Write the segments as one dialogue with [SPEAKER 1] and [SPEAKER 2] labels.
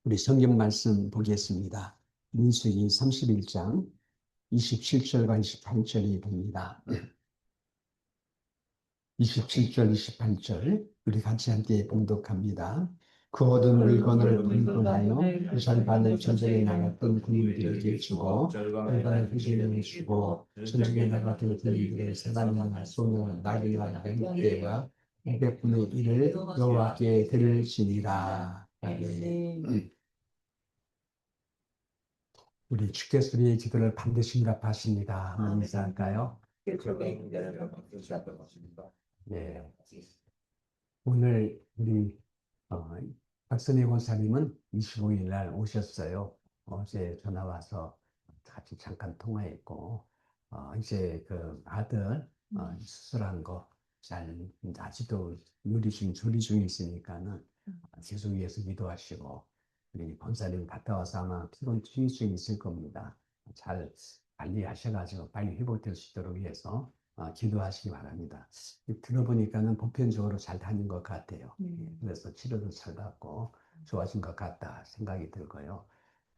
[SPEAKER 1] 우리 성경 말씀 보겠습니다. 민수기 31장 27절과 28절이 됩니다. 27절, 28절 우리 같이 함께 봉독합니다. 그 얻은 물건을 분분하여 그 절반을 전쟁에 나갔던 군인들에게 주고 절반을 후손에게 주고 전쟁에 나갔던 군인들의 세관이나 소나 나귀와 맹대와 200분의 1을 여호와께 드릴지니라. 아멘. 우리 주께서 우리의 기도를 반드시 응답하십니다. 한번 인사할까요? 네. 오늘 우리 박선희 권사님은 25일 날 오셨어요. 어제 전화 와서 같이 잠깐 통화했고, 이제 그 아들 수술한 거 잘 아직도 조리 중에 있으니까는 계속 위해서 기도하시고, 우리 권사님 갔다 와서 아마 피곤 치유증이 있을 겁니다. 잘 관리하셔가지고 빨리 회복될 수 있도록 위해서 기도하시기 바랍니다. 들어보니까는 보편적으로 잘 다닌 것 같아요. 그래서 치료도 잘 받고 좋아진 것 같다 생각이 들고요.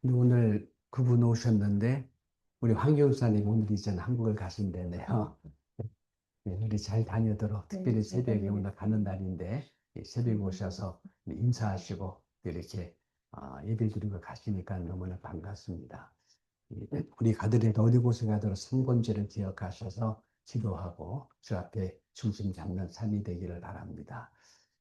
[SPEAKER 1] 근데 오늘 그분 오셨는데 우리 황교사님 오늘 이제는 한국을 가신다네요. 네, 우리 잘 다녀도록 특별히 새벽에 오늘 가는 날인데 새벽에 오셔서 인사하시고 이렇게 예배 드리고 가시니까 너무나 반갑습니다. 우리 가더라도 어디 곳에 가더라도 성범죄를 기억하셔서 기도하고 주 앞에 중심 잡는 삶이 되기를 바랍니다.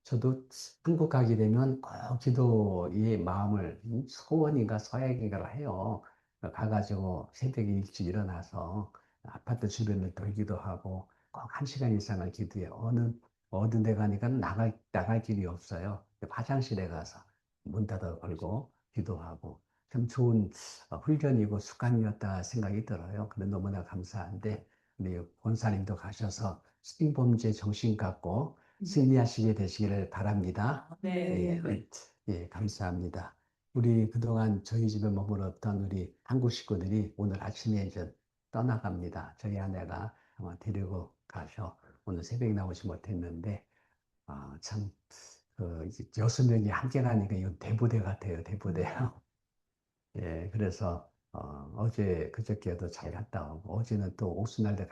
[SPEAKER 1] 저도 한국 가게 되면 꼭 기도의 마음을 소원인가 서약인가를 해요. 가가지고 새벽에 일찍 일어나서 아파트 주변을 돌기도 하고 꼭 1시간 이상을 기도해요. 어느 데 가니까 나갈 길이 없어요. 화장실에 가서 문 닫아 걸고 기도하고 참 좋은 훈련이고 습관이었다 생각이 들어요. 그래 너무나 감사한데 우리 권사님도 가셔서 성범죄 정신 갖고 승리하시게 되시기를 바랍니다.
[SPEAKER 2] 네.
[SPEAKER 1] 감사합니다. 우리 그동안 저희 집에 머물렀던 우리 한국 식구들이 오늘 아침에 이제 떠나갑니다. 저희 아내가 아마 데리고 가셔 오늘 새벽에 나오지 못했는데 참 이제 6명이 함께 가니까 이거 대부대 같아요. 대부대요. 예, 그래서 어제 그저께도 잘 갔다 오고 어제는 또 옥수날대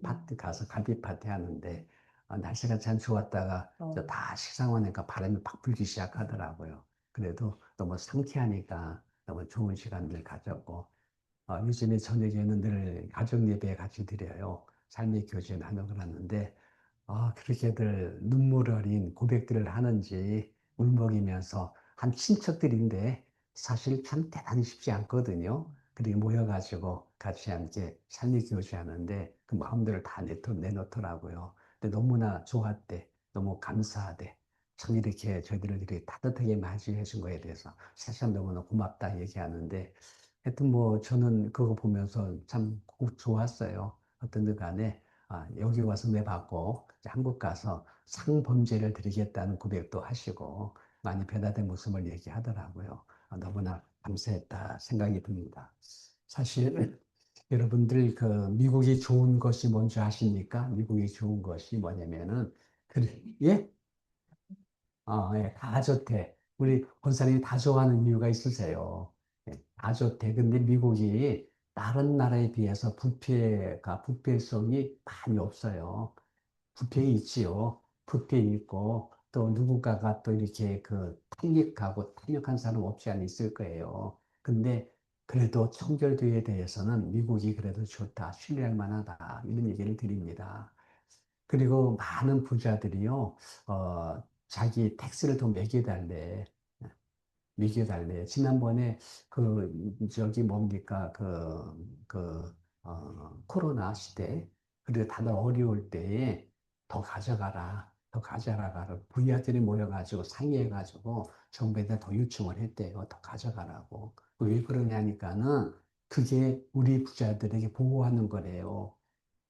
[SPEAKER 1] 파티 가서 갈비 파티 하는데 날씨가 참 좋았다가 다 식상하니까 바람이 팍 불기 시작하더라고요. 그래도 너무 상쾌하니까 너무 좋은 시간들 가졌고 요즘에 저녁에는 늘 가족 예배 같이 드려요. 삶의 교제 나누고 하는데 그렇게들 눈물 어린 고백들을 하는지 울먹이면서 한 친척들인데 사실 참 대단히 쉽지 않거든요. 그리고 모여가지고 같이 함께 삶의 교제하는데 그 마음들을 다 내놓더라고요. 근데 너무나 좋았대. 너무 감사하대. 참 이렇게 저희들을 이렇게 따뜻하게 맞이해 준 거에 대해서 사실 너무나 고맙다 얘기하는데 하여튼 뭐 저는 그거 보면서 참 좋았어요. 어떤든 간에 여기 와서 내 받고 한국 가서 상범죄를 드리겠다는 고백도 하시고 많이 변화된 모습을 얘기하더라고요. 너무나 감사했다 생각이 듭니다. 사실 여러분들 그 미국이 좋은 것이 뭔지 아십니까? 미국이 좋은 것이 뭐냐면은 예? 예, 다 좋대. 우리 권사님이 다 좋아하는 이유가 있으세요. 예, 다 좋대. 근데 미국이 다른 나라에 비해서 부패성이 많이 없어요. 부패 있지요. 부패 있고 또 누군가가 또 이렇게 그 탐닉한 사람 없지 않아 있을 거예요. 근데 그래도 청결도에 대해서는 미국이 그래도 좋다, 신뢰할 만하다 이런 얘기를 드립니다. 그리고 많은 부자들이요, 자기 텍스를 더 매겨달래. 매겨달래. 지난번에 저기 뭡니까, 코로나 시대, 그리고 다들 어려울 때에 더 가져가라. 더 가져가라. 부자들이 모여가지고 상의해가지고 정부에다 더 요청을 했대요. 더 가져가라고. 왜 그러냐니까는 그게 우리 부자들에게 보호하는 거래요.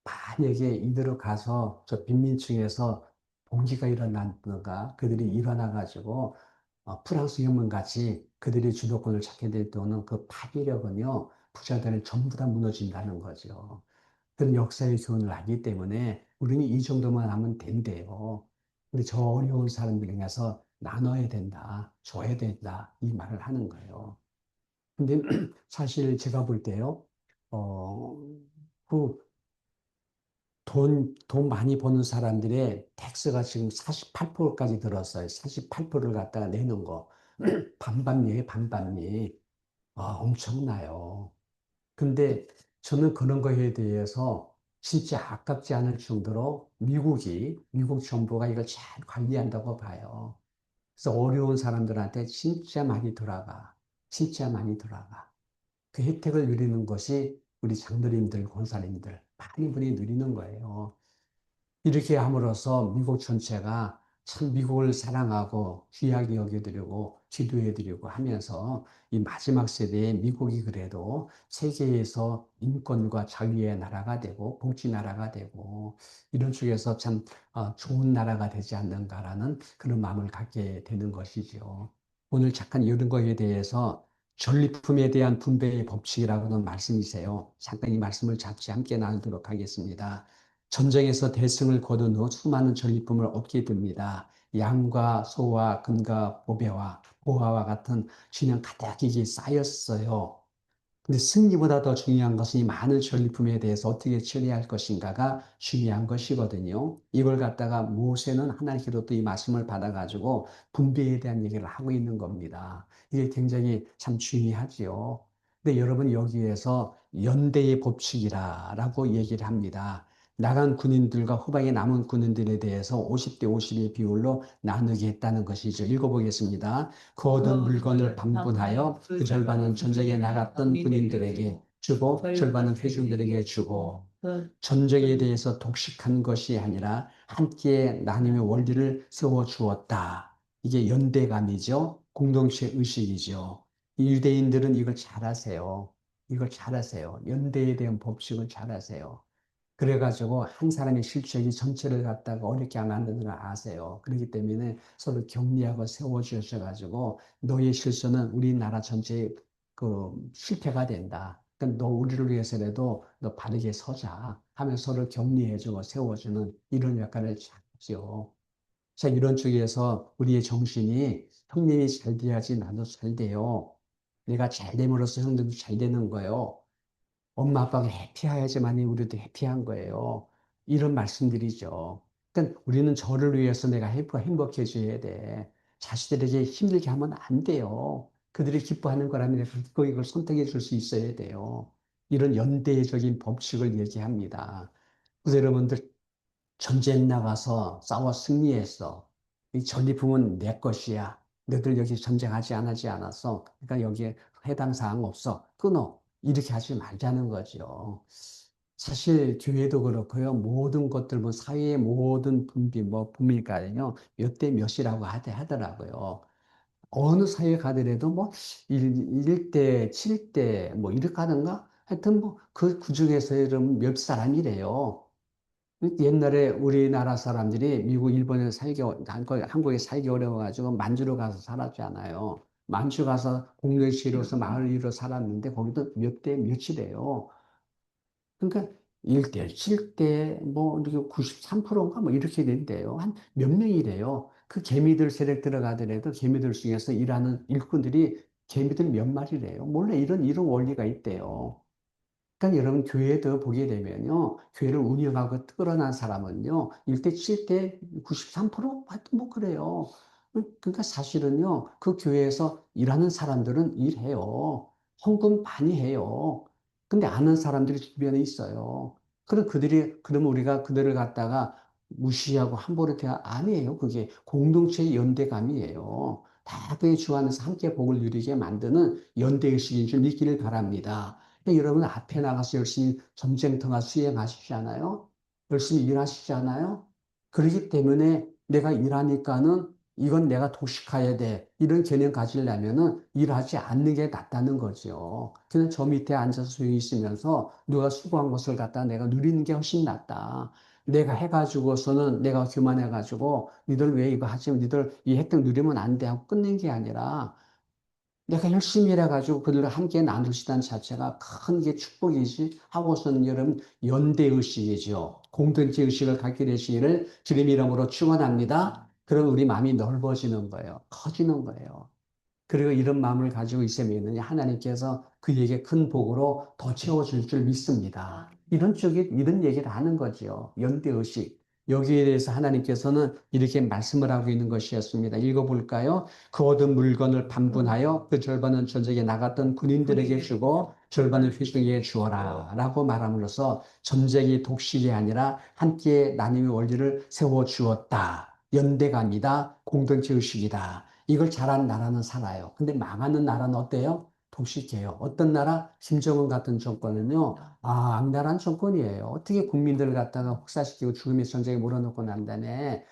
[SPEAKER 1] 만약에 이대로 가서 저 빈민층에서 봉기가 일어난다가 그들이 일어나가지고 프랑스 혁명 같이 그들이 주도권을 찾게 될 때는 그 파괴력은요 부자들은 전부 다 무너진다는 거죠. 그런 역사의 교훈을 알기 때문에 우리는 이 정도만 하면 된대요. 근데 저 어려운 사람들을 위해서 나눠야 된다, 줘야 된다, 이 말을 하는 거예요. 근데 사실 제가 볼 때요, 어, 그 돈 많이 버는 사람들의 텍스가 지금 48%까지 들었어요. 48%를 갖다가 내는 거. 반반리에 반반리. 엄청나요. 근데 저는 그런 거에 대해서 진짜 아깝지 않을 정도로 미국 정부가 이걸 잘 관리한다고 봐요. 그래서 어려운 사람들한테 진짜 많이 들어가. 진짜 많이 들어가. 그 혜택을 누리는 것이 우리 장로님들, 권사님들, 많은 분이 누리는 거예요. 이렇게 함으로써 미국 전체가 참 미국을 사랑하고 귀하게 여겨드리고 기도해드리고 하면서 이 마지막 세대에 미국이 그래도 세계에서 인권과 자유의 나라가 되고 복지 나라가 되고 이런 쪽에서 참 좋은 나라가 되지 않는가라는 그런 마음을 갖게 되는 것이죠. 오늘 잠깐 이런 거에 대해서 전리품에 대한 분배의 법칙이라고는 말씀이세요. 잠깐 이 말씀을 같이 함께 나누도록 하겠습니다. 전쟁에서 대승을 거둔 후 수많은 전리품을 얻게 됩니다. 양과 소와 금과 보배와 보화와 같은 진양 가득히 쌓였어요. 근데 승리보다 더 중요한 것은 이 많은 전리품에 대해서 어떻게 처리할 것인가가 중요한 것이거든요. 이걸 갖다가 모세는 하나님께로부터 이 말씀을 받아가지고 분배에 대한 얘기를 하고 있는 겁니다. 이게 굉장히 참 중요하지요. 근데 여러분 여기에서 연대의 법칙이라고 얘기를 합니다. 나간 군인들과 후방에 남은 군인들에 대해서 50대 50의 비율로 나누게 했다는 것이죠. 읽어보겠습니다. 그 얻은 물건을 방분하여 그 절반은 전쟁에 나갔던 군인들에게 주고 절반은 회중들에게 주고 전쟁에 대해서 독식한 것이 아니라 함께 나눔의 원리를 세워 주었다. 이게 연대감이죠. 공동체 의식이죠. 이 유대인들은 이걸 잘하세요. 이걸 잘하세요. 연대에 대한 법칙을 잘하세요. 그래가지고 한 사람의 실책이 전체를 갖다가 어렵게 안 만드는 걸 아세요. 그렇기 때문에 서로 격려하고 세워주셔가지고 너의 실수는 우리나라 전체의 그 실패가 된다. 그러니까 너 우리를 위해서라도 너 바르게 서자 하면서 서로 격려해주고 세워주는 이런 역할을 하죠. 자, 이런 쪽에서 우리의 정신이 형님이 잘 돼야지 나도 잘 돼요. 내가 잘 됨으로써 형님도 잘 되는 거예요. 엄마 아빠가 해피해야지만이 우리도 해피한 거예요. 이런 말씀들이죠. 그러니까 우리는 저를 위해서 내가 행복해져야 돼. 자식들에게 힘들게 하면 안 돼요. 그들이 기뻐하는 거라면 내가 이걸 선택해 줄 수 있어야 돼요. 이런 연대적인 법칙을 얘기합니다. 그래서 여러분들 전쟁 나가서 싸워 승리했어. 이 전리품은 내 것이야. 너희들 여기 전쟁하지 않았지 않았어. 그러니까 여기에 해당 사항 없어. 끊어. 이렇게 하지 말자는 거죠. 사실 교회도 그렇고요. 모든 것들, 뭐 사회의 모든 분비, 뭐 분밀가는요. 몇 대 몇이라고 하더라고요. 어느 사회 가더라도 뭐 1대 7대 뭐 이렇게 하는가? 하여튼 뭐 그 중에서 몇 사람이래요. 옛날에 우리나라 사람들이 미국, 일본에 한국에 살기 어려워가지고 만주로 가서 살았잖아요. 만주 가서 공동체로서 마을 위로 살았는데 거기도 몇 대 몇이래요. 그러니까 1대, 7대, 뭐, 이렇게 93%인가 뭐 이렇게 된대요. 한 몇 명이래요. 그 개미들 세력 들어가더라도 개미들 중에서 일하는 일꾼들이 개미들 몇 마리래요. 몰래 이런 원리가 있대요. 그러니까 여러분 교회도 보게 되면요. 교회를 운영하고 끌어난 사람은요. 1대 7대 93%? 하여튼 뭐 그래요. 그러니까 사실은요. 그 교회에서 일하는 사람들은 일해요. 헌금 많이 해요. 근데 아는 사람들이 주변에 있어요. 그러면 우리가 그들을 갖다가 무시하고 함부로 대화 아니에요. 그게 공동체의 연대감이에요. 다 그의 주 안에서 함께 복을 누리게 만드는 연대의식인 줄 믿기를 바랍니다. 여러분 앞에 나가서 열심히 전쟁터가 수행하시잖아요. 열심히 일하시잖아요. 그렇기 때문에 내가 일하니까는 이건 내가 독식해야 돼. 이런 개념 가지려면은 일하지 않는 게 낫다는 거죠. 그냥 저 밑에 앉아서 조용히 있으면서 누가 수고한 것을 갖다 내가 누리는 게 훨씬 낫다. 내가 해가지고서는 내가 교만해가지고 니들 왜 이거 하지? 니들 이 혜택 누리면 안 돼 하고 끝낸 게 아니라 내가 열심히 일해가지고 그들과 함께 나눌 수 있다는 자체가 큰 게 축복이지 하고서는 여러분 연대의식이죠. 공동체 의식을 갖게 되시기를 주님 이름으로 축원합니다. 그럼 우리 마음이 넓어지는 거예요. 커지는 거예요. 그리고 이런 마음을 가지고 있으면 하나님께서 그에게 큰 복으로 더 채워줄 줄 믿습니다. 이런 얘기를 하는 거지요. 연대의식. 여기에 대해서 하나님께서는 이렇게 말씀을 하고 있는 것이었습니다. 읽어볼까요? 그 얻은 물건을 반분하여 그 절반은 전쟁에 나갔던 군인들에게 주고 절반은 회중에게 주어라 라고 말함으로써 전쟁이 독식이 아니라 함께 나눔의 원리를 세워 주었다. 연대감이다. 공동체 의식이다. 이걸 잘하는 나라는 살아요. 근데 망하는 나라는 어때요? 독식해요. 어떤 나라? 김정은 같은 정권은요, 악랄한 정권이에요. 어떻게 국민들을 갖다가 혹사시키고 죽음의 전쟁에 몰아넣고 난 다음에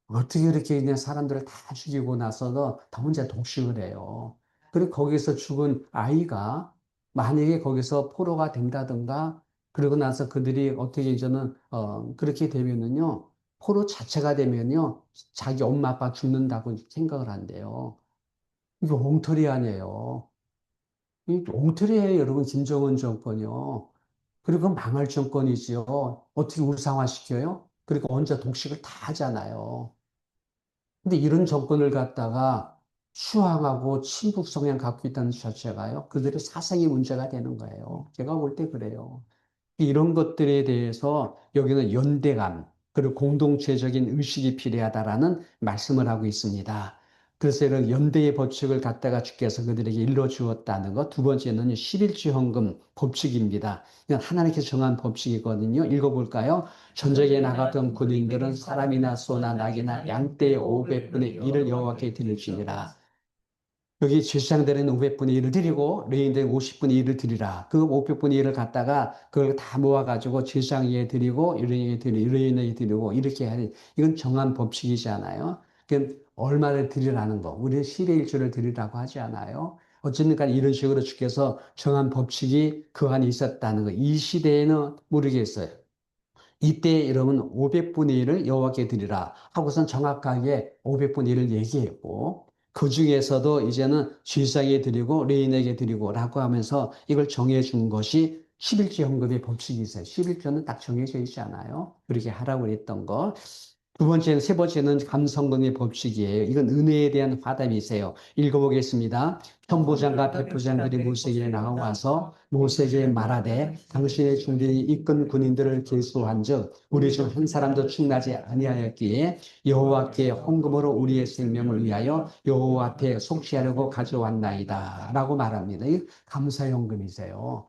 [SPEAKER 1] 어떻게 이렇게 그냥 사람들을 다 죽이고 나서도 다 혼자 독식을 해요. 그리고 거기서 죽은 아이가 만약에 거기서 포로가 된다든가 그러고 나서 그들이 어떻게 이제는 그렇게 되면은요 포로 자체가 되면요 자기 엄마 아빠 죽는다고 생각을 한대요. 이거 엉터리 아니에요. 이 엉터리예요, 여러분. 김정은 정권이요. 그리고 망할 정권이지요. 어떻게 우상화시켜요? 그리고 언제 독식을 다 하잖아요. 근데 이런 정권을 갖다가 추앙하고 친북 성향 갖고 있다는 자체가요. 그들의 사상이 문제가 되는 거예요. 제가 볼 때 그래요. 이런 것들에 대해서 여기는 연대감, 그리고 공동체적인 의식이 필요하다라는 말씀을 하고 있습니다. 그래서 이런 연대의 법칙을 갖다가 주께서 그들에게 일러 주었다는 것. 두 번째는 11조 헌금 법칙입니다. 이건 하나님께서 정한 법칙이거든요. 읽어볼까요? 전쟁에 나갔던 군인들은 사람이나 소나 낙이나 양떼의 500분의 1을 여호와께 드릴지니라. 여기 제사장들은 500분의 1을 드리고 레위인들은 50분의 1을 드리라. 그 500분의 1을 갖다가 그걸 다 모아가지고 제사장에게 드리고 레위인에게 드리고 이렇게 하는 이건 정한 법칙이잖아요. 그건 얼마를 드리라는 거. 우리는 10의 1조를 드리라고 하지 않아요. 어쨌든 간에 이런 식으로 주께서 정한 법칙이 그 안에 있었다는 거. 이 시대에는 모르겠어요. 이때 이러면 500분의 1을 여호와께 드리라 하고선 정확하게 500분의 1을 얘기했고 그 중에서도 이제는 제사장에 드리고 레인에게 드리고라고 하면서 이걸 정해 준 것이 11조 헌금의 법칙이 있어요. 11조는 딱 정해져 있지 않아요. 그렇게 하라고 했던 거. 세 번째는 감성론의 법칙이에요. 이건 은혜에 대한 화답이세요. 읽어보겠습니다. 천부장과 백부장들이 모세에게 나와서 모세에게 말하되 당신의 중진이 이끈 군인들을 계수한즉 우리 중 한 사람도 충나지 아니하였기에 여호와께 헌금으로 우리의 생명을 위하여 여호와 앞에 속죄하려고 가져왔나이다 라고 말합니다. 이 감사연금이세요.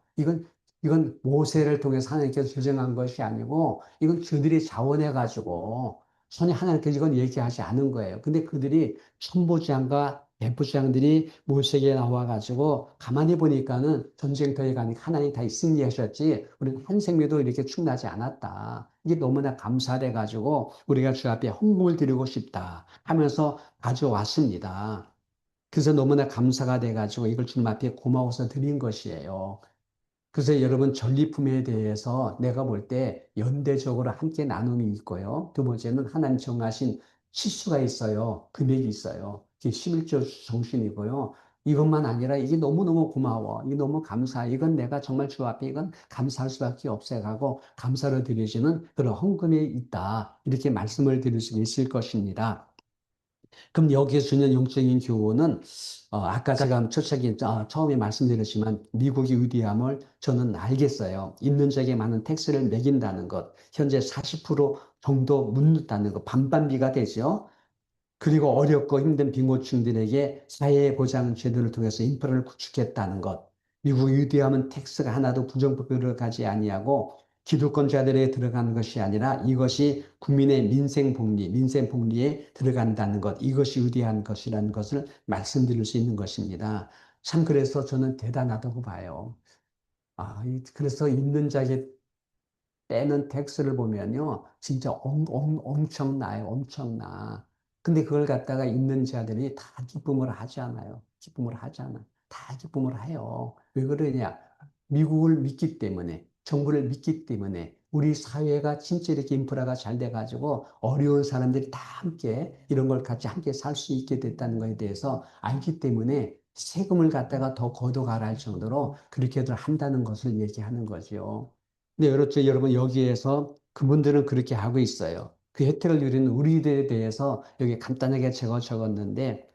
[SPEAKER 1] 이건 모세를 통해서 하나님께서 조정한 것이 아니고 이건 그들이 자원해 가지고 전혀 하나님께서 이건 얘기하지 않은 거예요. 근데 그들이 천부장과 백부장들이 모세에게 나와가지고 가만히 보니까는 전쟁터에 가니까 하나님 다 승리하셨지 우리는 한 생명도 이렇게 충나지 않았다. 이게 너무나 감사돼가지고 우리가 주 앞에 헌금을 드리고 싶다 하면서 가져왔습니다. 그래서 너무나 감사가 돼가지고 이걸 주님 앞에 고마워서 드린 것이에요. 그래서 여러분 전리품에 대해서 내가 볼 때 연대적으로 함께 나눔이 있고요. 두 번째는 하나님 정하신 치수가 있어요. 금액이 있어요. 이게 11조 정신이고요. 이것만 아니라 이게 너무너무 고마워. 이게 너무 감사. 이건 내가 정말 주 앞에 이건 감사할 수밖에 없어가고 감사를 드리지는 그런 헌금이 있다. 이렇게 말씀을 드릴 수 있을 것입니다. 그럼 여기서 주는 영적인 교훈은 아까 제가 초창기 처음에 말씀드렸지만 미국의 위대함을 저는 알겠어요. 있는 적에 많은 텍스를 매긴다는 것, 현재 40% 정도 묻는다는 것, 반반비가 되죠. 그리고 어렵고 힘든 빈곤층들에게 사회보장 제도를 통해서 인프라를 구축했다는 것. 미국 위대함은 텍스가 하나도 부정부패를 가지 아니하고 기득권자들에 들어가는 것이 아니라 이것이 국민의 민생 복리에 들어간다는 것. 이것이 위대한 것이라는 것을 말씀드릴 수 있는 것입니다. 참 그래서 저는 대단하다고 봐요. 그래서 있는 자에게 빼는 텍스를 보면요. 진짜 엄청나요. 엄청나. 근데 그걸 갖다가 있는 자들이 다 기쁨을 하지 않아요. 기쁨을 하잖아. 다 기쁨을 해요. 왜 그러냐? 미국을 믿기 때문에, 정부를 믿기 때문에, 우리 사회가 진짜 이렇게 인프라가 잘 돼가지고 어려운 사람들이 다 함께 이런 걸 같이 함께 살 수 있게 됐다는 것에 대해서 알기 때문에 세금을 갖다가 더 걷어가라 할 정도로 그렇게들 한다는 것을 얘기하는 거죠. 근데 여러분 여기에서 그분들은 그렇게 하고 있어요. 그 혜택을 누리는 우리들에 대해서 여기 간단하게 제가 적었는데,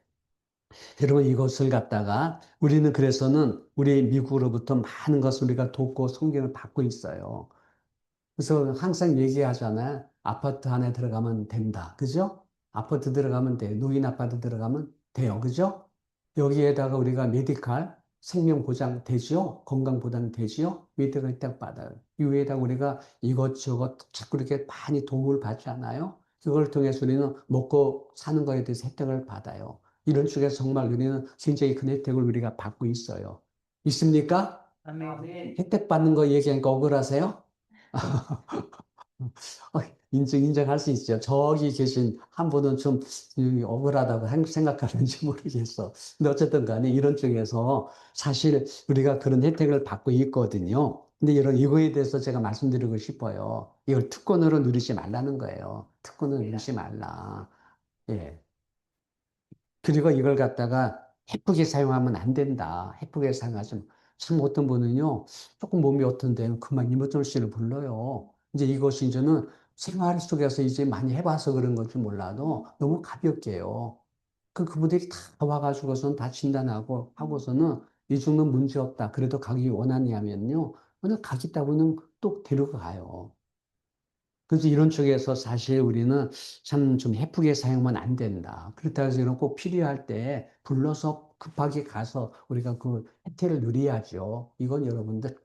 [SPEAKER 1] 여러분 이것을 갖다가 우리는 그래서는 우리 미국으로부터 많은 것을 우리가 돕고 성경을 받고 있어요. 그래서 항상 얘기하잖아요. 아파트 안에 들어가면 된다. 그죠? 아파트 들어가면 돼. 노인 아파트 들어가면 돼요. 그죠? 여기에다가 우리가 메디칼, 생명보장 되지요? 건강보장 되지요? 메디칼 혜택 받아요. 이외에다가 우리가 이것저것 자꾸 이렇게 많이 도움을 받지 않아요? 그걸 통해서 우리는 먹고 사는 거에 대해서 혜택을 받아요. 이런 쪽에서 정말 우리는 굉장히 큰 혜택을 우리가 받고 있어요. 있습니까?
[SPEAKER 2] 아멘.
[SPEAKER 1] 혜택 받는 거 얘기하니까 억울하세요? 인정할 수 있죠. 저기 계신 한 분은 좀 억울하다고 생각하는지 모르겠어. 근데 어쨌든 간에 이런 쪽에서 사실 우리가 그런 혜택을 받고 있거든요. 근데 이거에 대해서 제가 말씀드리고 싶어요. 이걸 특권으로 누리지 말라는 거예요. 특권을 누리지 말라. 예. 그리고 이걸 갖다가 예쁘게 사용하면 안 된다. 예쁘게 사용하지 마. 참 어떤 분은요, 조금 몸이 어떤 데는 그만 이모전씨를 불러요. 이제 이것이 이제는 생활 속에서 이제 많이 해봐서 그런 건지 몰라도 너무 가볍게 해요. 그분들이 다 와가지고서는 다 진단하고 하고서는 이 정도는 문제 없다. 그래도 가기 원하냐면요. 그냥 가겠다고는 또 데려가요. 그래서 이런 쪽에서 사실 우리는 참 좀 해프게 사용하면 안 된다. 그렇다고 해서 이런 꼭 필요할 때 불러서 급하게 가서 우리가 그 혜택을 누려야죠. 이건 여러분들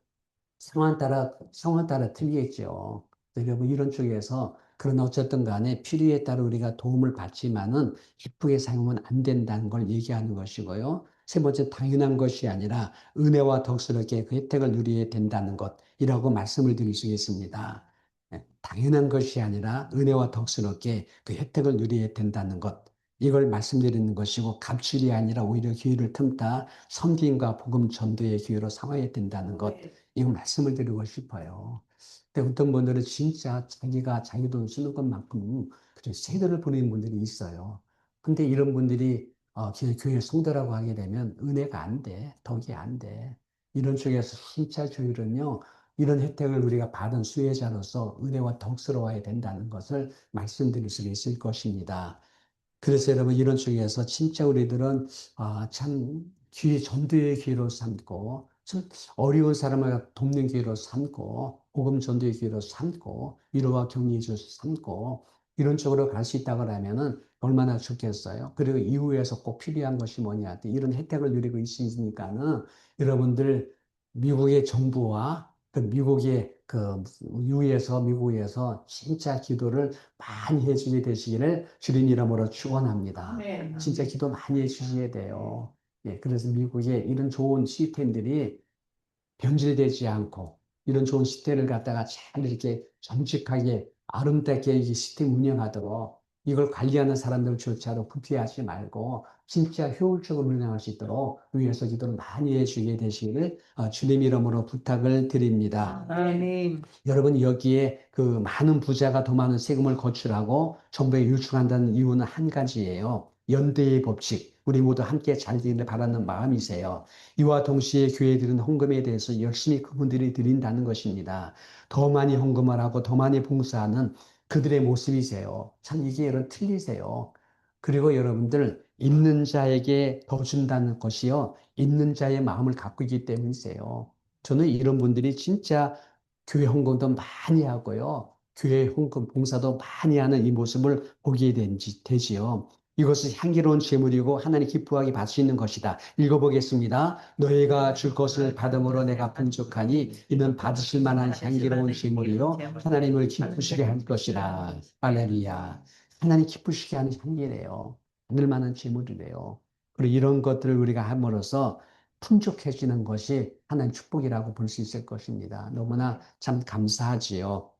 [SPEAKER 1] 상황 따라 틀리겠죠. 여러분 이런 쪽에서 그러나 어쨌든 간에 필요에 따라 우리가 도움을 받지만은 기쁘게 사용하면 안 된다는 걸 얘기하는 것이고요. 세 번째 당연한 것이 아니라 은혜와 덕스럽게 그 혜택을 누려야 된다는 것이라고 말씀을 드릴 수 있습니다. 당연한 것이 아니라 은혜와 덕스럽게 그 혜택을 누려야 된다는 것. 이걸 말씀드리는 것이고 갑질이 아니라 오히려 기회를 틈타 섬김과 복음 전도의 기회로 삼아야 된다는 것. 이거 말씀을 드리고 싶어요. 근데 어떤 분들은 진짜 자기가 자기 돈 쓰는 것만큼 그런 세대를 보내는 분들이 있어요. 근데 이런 분들이 교회 성도라고 하게 되면 은혜가 안 돼. 덕이 안 돼. 이런 쪽에서 진짜 교회는요. 이런 혜택을 우리가 받은 수혜자로서 은혜와 덕스러워야 된다는 것을 말씀드릴 수 있을 것입니다. 그래서 여러분 이런 쪽에서 진짜 우리들은 참 전도의 기회로 삼고 참 어려운 사람을 돕는 기회로 삼고 복음 전도의 기회로 삼고 위로와 격려의 기회로 삼고 이런 쪽으로 갈 수 있다고 하면은 얼마나 좋겠어요. 그리고 이후에서 꼭 필요한 것이 뭐냐 이런 혜택을 누리고 있으니까는 여러분들 미국의 정부와 그 미국의 그 유에서 미국에서 진짜 기도를 많이 해주게 되시기를 주님 이름으로 축원합니다.
[SPEAKER 2] 아멘.
[SPEAKER 1] 진짜 기도 많이 해주셔야 돼요. 예, 그래서 미국의 이런 좋은 시스템들이 변질되지 않고 이런 좋은 시스템을 갖다가 잘 이렇게 정직하게 아름답게 이 시스템 운영하도록 이걸 관리하는 사람들조차도 부패하지 말고 진짜 효율적으로 운영할 수 있도록 위해서 기도를 많이 해주게 되시기를 주님 이름으로 부탁을 드립니다.
[SPEAKER 2] 아멘.
[SPEAKER 1] 여러분 여기에 그 많은 부자가 더 많은 세금을 거출하고 정부에 유출한다는 이유는 한 가지예요. 연대의 법칙. 우리 모두 함께 잘 되기를 바라는 마음이세요. 이와 동시에 교회들은 헌금에 대해서 열심히 그분들이 드린다는 것입니다. 더 많이 헌금을 하고 더 많이 봉사하는 그들의 모습이세요. 참 이게 여러분 틀리세요. 그리고 여러분들 있는 자에게 더 준다는 것이요. 있는 자의 마음을 갖고 있기 때문이세요. 저는 이런 분들이 진짜 교회 헌금도 많이 하고요. 교회 헌금 봉사도 많이 하는 이 모습을 보게 되지요. 이것은 향기로운 제물이고 하나님 기뻐하게 받을 수 있는 것이다. 읽어보겠습니다. 너희가 줄 것을 받음으로 내가 풍족하니 이는 받으실 만한 향기로운 제물이요 하나님을 기쁘시게 할 것이라. 할렐루야. 하나님 기쁘시게 하는 향기래요. 받을 만한 제물이래요. 그리고 이런 것들을 우리가 함으로써 풍족해지는 것이 하나님 축복이라고 볼 수 있을 것입니다. 너무나 참 감사하지요.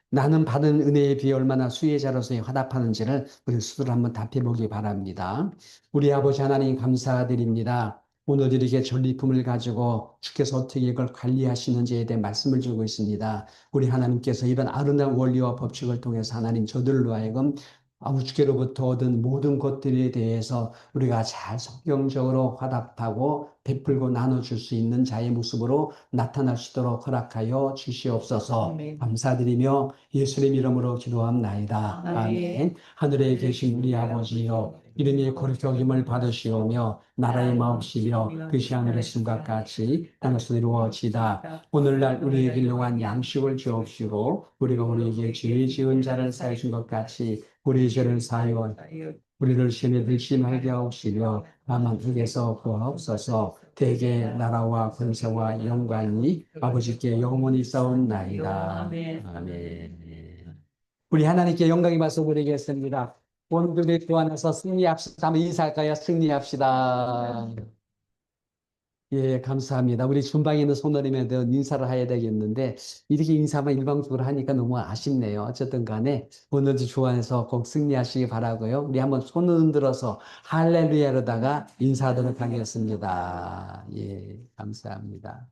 [SPEAKER 1] 나는 받은 은혜에 비해 얼마나 수혜자로서의 화답하는지를 우리 스스로 한번 답해 보기 바랍니다. 우리 아버지 하나님 감사드립니다. 오늘 이렇게 전리품을 가지고 주께서 어떻게 이걸 관리하시는지에 대해 말씀을 주고 있습니다. 우리 하나님께서 이런 아름다운 원리와 법칙을 통해서 하나님 저들로 하여금 아버지께로부터 얻은 모든 것들에 대해서 우리가 잘 성경적으로 화답하고 베풀고 나눠줄 수 있는 자의 모습으로 나타날 수 있도록 허락하여 주시옵소서.
[SPEAKER 2] 아멘.
[SPEAKER 1] 감사드리며 예수님 이름으로 기도합나이다.
[SPEAKER 2] 아멘.
[SPEAKER 1] 아멘. 하늘에 계신 우리 아버지여, 이름이 거룩히 여김을 받으시오며 나라의 마옵시며 그시 하늘의 순과 같이 땅에서 이루어지다. 오늘날 우리에게 일용할 양식을 주옵시고 우리가 우리에게 죄 지은 자를 사하신 것 같이 우리 죄를 사하여 우리를 시험에 들지 말게 하옵시며 다만 흙에서 구하옵소서. 대개 나라와 권세와 영광이 아버지께 영원히 싸움나이다. 아멘. 우리 하나님께 영광이 말씀드리겠습니다. 오늘도 그 안에서 승리합시다. 한번 인사할까요? 승리합시다. 예, 감사합니다. 우리 중방에 있는 손어림에도 인사를 해야 되겠는데, 이렇게 인사만 일방적으로 하니까 너무 아쉽네요. 어쨌든 간에, 오늘도 주 안에서 꼭 승리하시기 바라고요. 우리 한번 손을 흔들어서 할렐루야로다가 인사하도록 하겠습니다. 예, 감사합니다.